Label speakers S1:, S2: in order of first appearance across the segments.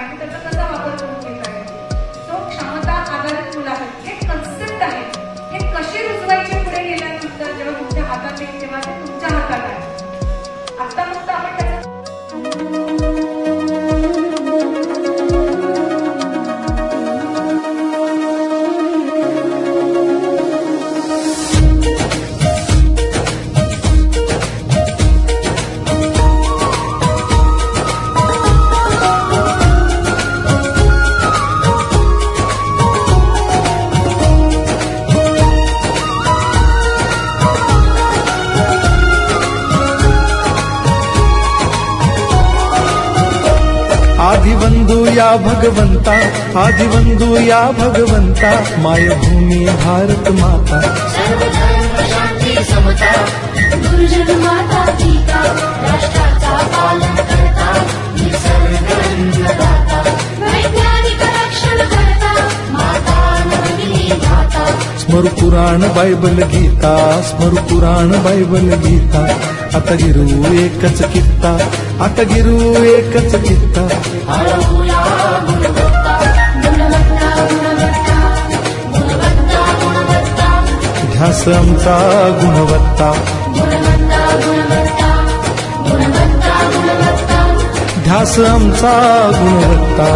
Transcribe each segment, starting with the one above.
S1: आणि त्याचा कसा वापर करून घेता येतो. सो क्षमता आधारित मुलाखत हे कन्सेप्ट आहे, हे कशी रुजवायची पुढे गेल्यानंतर जेव्हा तुमच्या हातात येईल तेव्हा ते तुमच्या हातात आहे. आता फक्त आपण त्याचा
S2: आदिवंदू या भगवंता, आदिवंदू या भगवंता, मायभूमी भारत माता,
S3: सर्वधर्म शांती समता, गुरुजन माता पिता, राष्ट्राचा पालन करता, निसर्ग अन्नदाता, वैज्ञानिक रक्षण करता, माता नवगिनी माता.
S2: स्मर पुराण बायबल गीता, स्मर पुराण बायबल गीता, आता गिरू एकच कित्ता, आता गिरू एकच कित्ता.
S3: हळूया गुणवत्ता, गुणवत्ता, गुणवत्ता, गुणवत्ता, गुणवत्ता,
S2: ध्यास आमचा गुणवत्ता,
S3: गुणवत्ता, गुणवत्ता, गुणवत्ता, गुणवत्ता.
S2: ध्यास आमचा गुणवत्ता.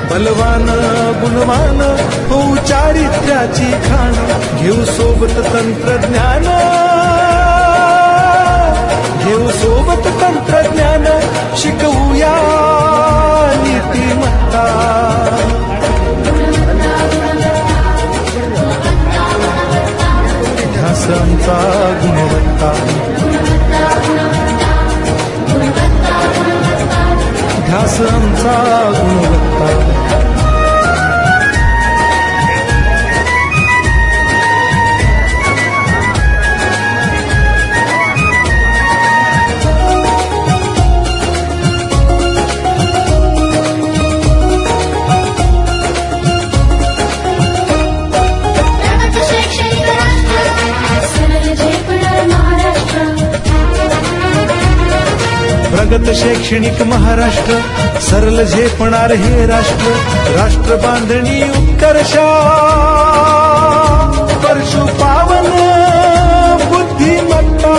S2: बलवान गुणवान हो चारित्र्याची खाण, घेऊ सोबत तंत्रज्ञान, घेऊ सोबत तंत्रज्ञान, शिकवूया नीतिमत्ता. ध्यास आमचा गुणवत्ता, ध्यास आमचा गुणवत्ता. प्रगत शैक्षणिक महाराष्ट्र, सरल झेपणार हे राष्ट्र, राष्ट्र बांधणी उत्कर्षा, परशु पावन बुद्धिमत्ता.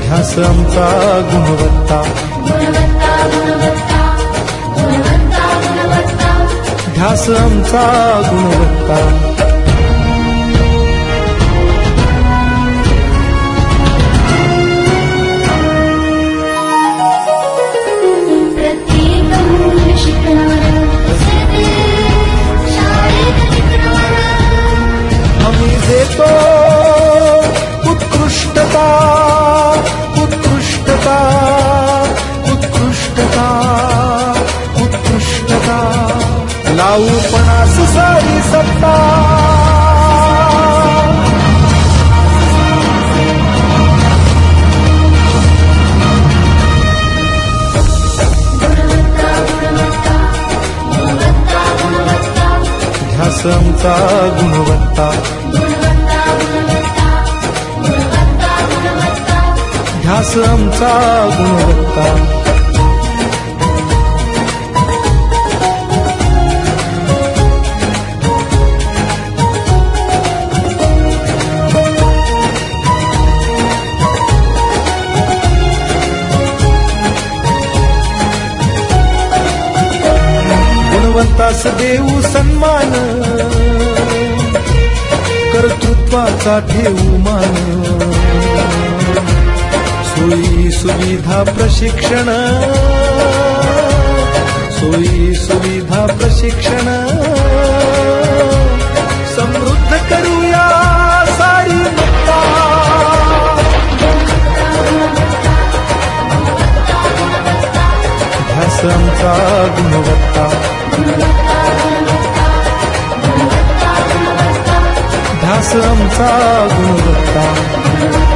S2: ध्यास आमचा गुणवत्ता, ध्यास आमचा गुणवत्ता. देतो उत्कृष्टता, उत्कृष्टता, उत्कृष्टता, उत्कृष्टता, लावू पणास सारी सत्ता. ध्यास आमचा गुणवत्ता, ध्यास आमचा गुणवत्ता. गुणवंतास देऊ सन्मान, कर्तृत्वाचा ठेवू मान, सोयी सुविधा प्रशिक्षण, सोयी सुविधा प्रशिक्षण, समृद्ध करूया सारी मत्ता. ध्यास आमचा गुणवत्ता, ध्यास आमचा गुणवत्ता.